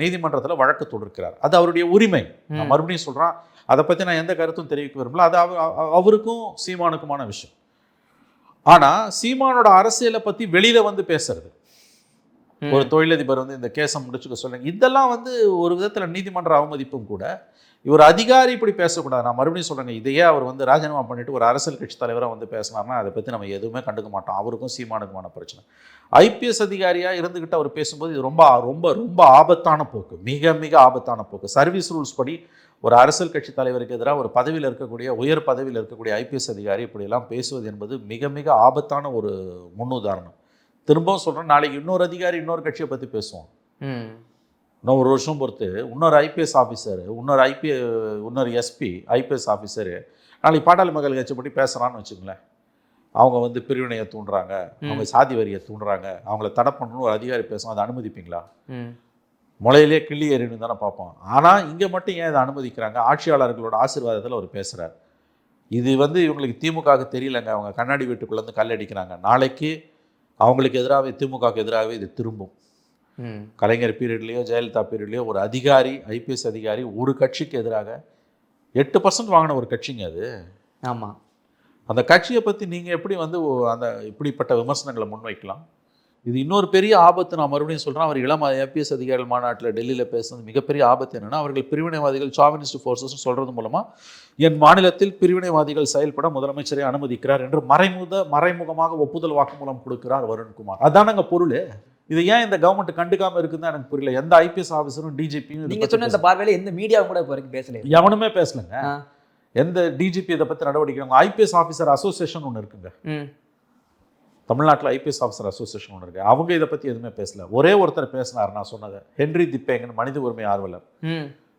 நீதிமன்றத்தில் வழக்கு தொடுக்கிறார். அது அவருடைய உரிமை. நான் மறுபடியும் சொல்கிறேன், அதை பற்றி நான் எந்த கருத்தும் தெரிவிக்க விரும்பல. அது அவருக்கும் சீமானுக்குமான விஷயம். ஆனால் சீமானோட அரசியலை பற்றி வெளியில் வந்து பேசுறது, ஒரு தொழிலதிபர் வந்து இந்த கேஸை முடிச்சுக்க சொல்லுங்க, இதெல்லாம் வந்து ஒரு விதத்தில் நீதிமன்ற அவமதிப்பும் கூட. இவர் அதிகாரி இப்படி பேசக்கூடாது. நான் மறுபடியும் சொல்கிறேங்க, இதையே அவர் வந்து ராஜினாமா பண்ணிட்டு ஒரு அரசியல் கட்சி தலைவராக வந்து பேசினார்னா அதை பற்றி நம்ம எதுவுமே கண்டுக்க மாட்டோம். அவருக்கும் சீமானுக்குமான பிரச்சனை. ஐபிஎஸ் அதிகாரியாக இருந்துக்கிட்டு அவர் பேசும்போது இது ரொம்ப ரொம்ப ரொம்ப ஆபத்தான போக்கு, மிக மிக ஆபத்தான போக்கு. சர்வீஸ் ரூல்ஸ் படி ஒரு அரசியல் கட்சி தலைவருக்கு எதிராக ஒரு பதவியில் இருக்கக்கூடிய, உயர் பதவியில் இருக்கக்கூடிய ஐபிஎஸ் அதிகாரி இப்படியெல்லாம் பேசுவது என்பது மிக மிக ஆபத்தான ஒரு முன்னுதாரணம். திரும்பவும் சொல்கிறேன், நாளைக்கு இன்னொரு அதிகாரி இன்னொரு கட்சியை பற்றி பேசுவோம். இன்னும் ஒரு வருஷம் பொறுத்து இன்னொரு ஐபிஎஸ் ஆஃபீஸர், இன்னொரு எஸ்பி ஐபிஎஸ் ஆஃபீஸரு நாளைக்கு பாட்டாளி மக்கள் கட்சி பற்றி பேசுகிறான்னு வச்சுங்களேன். அவங்க வந்து பிரிவினையை தூண்டுறாங்க, அவங்க சாதி வரியை தூண்டுறாங்க, அவங்கள தடை பண்ணணும்னு ஒரு அதிகாரி பேசுவோம். அதை அனுமதிப்பீங்களா? முளையிலே கிள்ளி எறின்னு தானே பார்ப்போம். ஆனால் இங்கே மட்டும் ஏன் இதை அனுமதிக்கிறாங்க? ஆட்சியாளர்களோட ஆசீர்வாதத்தில் அவர் பேசுகிறார். இது வந்து இவங்களுக்கு திமுகவுக்கு தெரியலங்க, அவங்க கண்ணாடி வீட்டுக்குள்ளேருந்து கல் அடிக்கிறாங்க. நாளைக்கு அவங்களுக்கு எதிராகவே, திமுகவுக்கு எதிராகவே இது திரும்பும். கலைஞர் பீரியட்லேயோ ஜெயலலிதா பீரியட்லேயோ ஒரு அதிகாரி, ஐபிஎஸ் அதிகாரி ஒரு கட்சிக்கு எதிராக 8% வாங்கின ஒரு கட்சிங்க அது. ஆமாம். அந்த கட்சியை பற்றி நீங்கள் எப்படி வந்து அந்த இப்படிப்பட்ட விமர்சனங்களை முன்வைக்கலாம்? இது இன்னொரு பெரிய ஆபத்து. நான் மறுபடியும் சொல்கிறேன், அவர் இளம் ஐபிஎஸ் அதிகாரிகள் மாநாட்டில் டெல்லியில் பேசுனது மிகப்பெரிய ஆபத்து என்னென்னா, அவர்கள் பிரிவினைவாதிகள், சாவினிஸ்ட் ஃபோர்ஸஸ்னு சொல்கிறது மூலமாக என் மாநிலத்தில் பிரிவினைவாதிகள் செயல்பட முதலமைச்சரை அனுமதிக்கிறார் என்று மறைமுகமாக ஒப்புதல் வாக்குமூலம் கொடுக்கிறார் வருண்குமார். அதானங்க பொருள். இது ஏன் இந்த கவர்மெண்ட் கண்டுக்காமல் இருக்குதுன்னு எனக்கு புரியல. எந்த ஐபிஎஸ் ஆஃபீஸரும் டிஜிபியும் நீங்கள் சொன்ன இந்த பார்வையில் எந்த மீடியாவும் கூட இப்போ வரைக்கும் பேசல, எவனுமே பேசலைங்க. எந்த டிஜிபி இதை பற்றி நடவடிக்கை? ஐபிஎஸ் ஆஃபீஸர் அசோசியேஷன் ஒன்று இருக்குங்க, தமிழ்நாட்டில் ஐபிஎஸ் ஆஃபீஸர் அசோசியேஷன் ஒன்று இருக்குது. அவங்க இதை பற்றி எதுவுமே பேசல. ஒரே ஒருத்தர் பேசினார், நான் சொன்னதை, ஹென்றி திப்பேங்கன்னு மனித உரிமை ஆர்வலர்,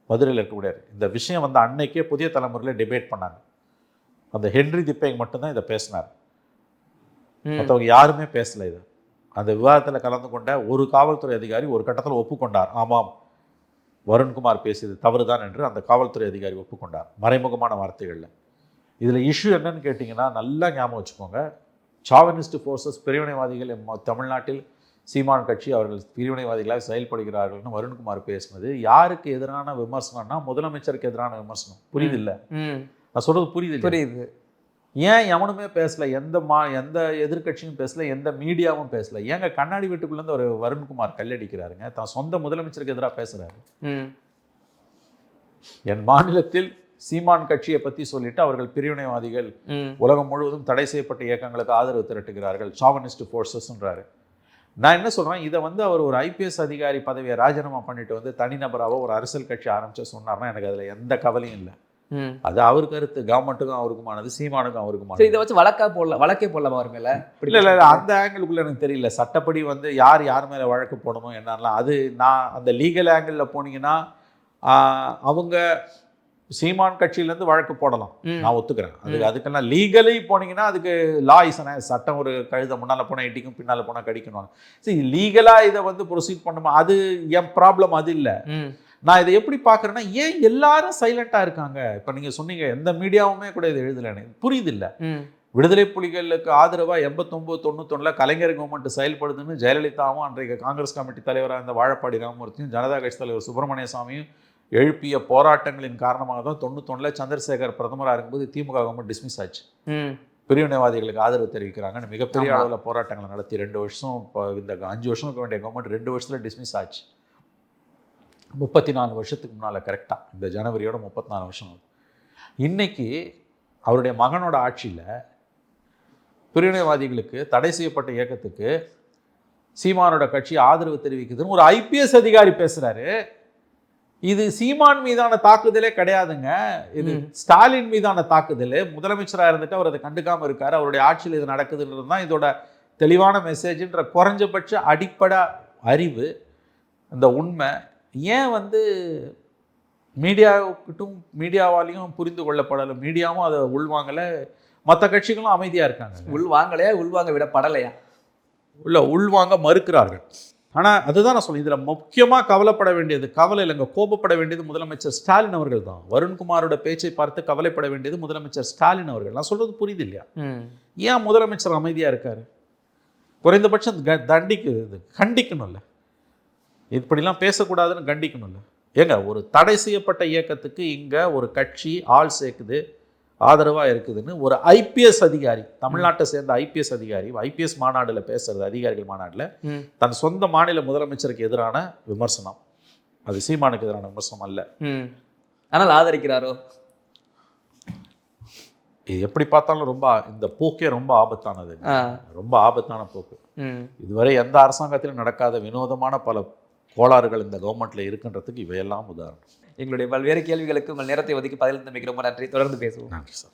மதுரையில் இருக்கக்கூடிய. இந்த விஷயம் வந்து அன்னைக்கே புதிய தலைமுறையில் டிபேட் பண்ணாங்க. அந்த ஹென்றி திப்பேங் மட்டும்தான் இதை பேசினார், மற்றவங்க யாருமே பேசலை. இதை அந்த விவாதத்தில் கலந்து கொண்ட ஒரு காவல்துறை அதிகாரி ஒரு கட்டத்தில் ஒப்புக்கொண்டார், ஆமாம் வருண்குமார் பேசியது தவறுதான் என்று அந்த காவல்துறை அதிகாரி ஒப்புக்கொண்டார், மறைமுகமான வார்த்தைகளில். இதில் இஷ்யூ என்னன்னு கேட்டிங்கன்னா, நல்லா ஞாபகம் வச்சுக்கோங்க, சாவனிஸ்ட் ஃபோர்ஸஸ், பிரிவினைவாதிகள் தமிழ்நாட்டில் சீமான் கட்சி அவர்கள் பிரிவினைவாதிகளாக செயல்படுகிறார்கள்னு வருண்குமார் பேசினது யாருக்கு எதிரான விமர்சனம்னா முதலமைச்சருக்கு எதிரான விமர்சனம். புரியுது இல்லை? நான் சொல்கிறது புரியுது. ஏன் எவனுமே பேசல? எந்த எதிர்கட்சியும் பேசல, எந்த மீடியாவும் பேசல. ஏங்க கண்ணாடி வீட்டுக்குள்ளேருந்து ஒரு வருண்குமார் கல்லடிக்கிறாருங்க, தான் சொந்த முதலமைச்சருக்கு எதிராக பேசுறாரு. என் மாநிலத்தில் சீமான் கட்சியை பற்றி சொல்லிட்டு அவர்கள் பிரிவினைவாதிகள், உலகம் முழுவதும் தடை செய்யப்பட்ட இயக்கங்களுக்கு ஆதரவு திரட்டுகிறார்கள், சாவனிஸ்ட் ஃபோர்ஸஸ்ன்றாரு. நான் என்ன சொல்கிறேன், இதை வந்து அவர் ஒரு ஐபிஎஸ் அதிகாரி பதவியை ராஜினாமா பண்ணிட்டு வந்து தனிநபராக ஒரு அரசியல் கட்சி ஆரம்பிச்சு சொன்னார்னா எனக்கு அதில் எந்த கவலையும் இல்லை. அது அவர் கருத்து, கவர்மெண்ட்டுக்கும் அவருக்குமானது, சீமானுக்கும் அவருக்குமானது. இதை வச்சு வழக்கே போடலாம் அவர் மேலே. இல்லை அந்த ஆங்கிளுக்குள்ள எனக்கு தெரியல. சட்டப்படி வந்து யார் மேலே வழக்கு போடணும் என்னன்னா, அது நான் அந்த லீகல் ஆங்கிளில் போனீங்கன்னா அவங்க சீமான் கட்சியிலேருந்து வழக்கு போடலாம், நான் ஒத்துக்கிறேன். அதுக்கெல்லாம் லீகலி போனீங்கன்னா அதுக்கு லா இசன சட்டம், ஒரு கழுத முன்னால் போனால் இடிக்கும், பின்னால் போனால் கடிக்கணும். சரி, லீகலாக இதை வந்து ப்ரொசீட் பண்ணுமா, அது என் ப்ராப்ளம், அது இல்லை. நான் இதை எப்படி பார்க்குறேன்னா, ஏன் எல்லாரும் சைலண்ட்டாக இருக்காங்க? இப்போ நீங்கள் சொன்னீங்க எந்த மீடியாவுமே கூட இதை எழுதலைன்னு, புரியுது இல்லை? விடுதலை புலிகளுக்கு ஆதரவாக 89-91 கலைஞர் கவர்மெண்ட் செயல்படுதுன்னு ஜெயலலிதாவும் அன்றைக்கு காங்கிரஸ் கமிட்டி தலைவராக இருந்த வாழப்பாடி ராமமூர்த்தியும் ஜனதா கட்சி தலைவர் சுப்பிரமணிய சாமியும் எழுப்பிய போராட்டங்களின் காரணமாக தான் 91 சந்திரசேகர் பிரதமராக இருக்கும்போது திமுக கவர்மெண்ட் டிஸ்மிஸ் ஆச்சு. பிரிவினைவாதிகளுக்கு ஆதரவு தெரிவிக்கிறாங்கன்னு மிகப்பெரிய அளவில் போராட்டங்களை நடத்தி 2 வருஷம், இப்போ இந்த 5 வருஷம் இருக்க வேண்டிய கவர்மெண்ட் 2 வருஷத்தில் டிஸ்மிஸ் ஆச்சு. 34 வருஷத்துக்கு முன்னால், கரெக்டாக இந்த ஜனவரியோட 34 வருஷம் ஆகுது. இன்னைக்கு அவருடைய மகனோட ஆட்சியில் பிரிவினைவாதிகளுக்கு, தடை செய்யப்பட்ட இயக்கத்துக்கு சீமானோட கட்சி ஆதரவு தெரிவிக்குதுன்னு ஒரு ஐபிஎஸ் அதிகாரி பேசுகிறாரு. இது சீமான் மீதான தாக்குதலே கிடையாதுங்க, இது ஸ்டாலின் மீதான தாக்குதல். முதலமைச்சராக இருந்துட்டு அவர் அதை கண்டுக்காமல் இருக்காரு, அவருடைய ஆட்சியில் இது நடக்குதுன்றது தான் இதோட தெளிவான மெசேஜ்ன்ற குறைஞ்சபட்ச அடிப்படை அறிவு, இந்த உண்மை ஏன் வந்து மீடியாவுக்கிட்டும் மீடியாவாலையும் புரிந்து கொள்ளப்படலை, மீடியாவும் அதை உள்வாங்கலை, மற்ற கட்சிகளும் அமைதியாக இருக்காங்க. உள் வாங்கலையா, உள்வாங்க விடப்படலையா? உள்வாங்க மறுக்கிறார்கள். ஆனால் அதுதான் நான் சொல்றேன், இதில் முக்கியமாக கவலைப்பட வேண்டியது, கவலை இல்லைங்க, கோபப்பட வேண்டியது முதலமைச்சர் ஸ்டாலின் அவர்கள் தான். வருண்குமாரோட பேச்சை பார்த்து கவலைப்பட வேண்டியது முதலமைச்சர் ஸ்டாலின் அவர்கள். நான் சொல்றது புரியுது இல்லையா? ஏன் முதலமைச்சர் அமைதியாக இருக்காரு? குறைந்தபட்சம் கண்டிக்கணும்ல, இப்படிலாம் பேசக்கூடாதுன்னு கண்டிக்கணும்ல. ஏங்க, ஒரு தடை செய்யப்பட்ட இயக்கத்துக்கு இங்கே ஒரு கட்சி ஆள் சேர்க்குது, ஆதரவாக இருக்குதுன்னு ஒரு ஐபிஎஸ் அதிகாரி, தமிழ்நாட்டை சேர்ந்த ஐபிஎஸ் அதிகாரி ஐபிஎஸ் மாநாடுல பேசுறது, அதிகாரிகள் மாநாடுல தன் சொந்த மாநில முதலமைச்சருக்கு எதிரான விமர்சனம். அது சீமானுக்கு எதிரான விமர்சனம் அல்ல. ஆனால் ஆதரிக்கிறாரோ? இது எப்படி பார்த்தாலும் ரொம்ப இந்த போக்கே ரொம்ப ஆபத்தானது, ரொம்ப ஆபத்தான போக்கு. இதுவரை எந்த அரசாங்கத்திலும் நடக்காத வினோதமான பல கோளாறுகள் இந்த கவர்மெண்ட்ல இருக்குன்றதுக்கு இவையெல்லாம் உதாரணம். எங்களுடைய பல்வேறு கேள்விகளுக்கு உங்கள் நேரத்தை ஒதுக்கி பதில் தந்தமைக்கு ரொம்ப நன்றி. தொடர்ந்து பேசுவோம். நன்றி சார்.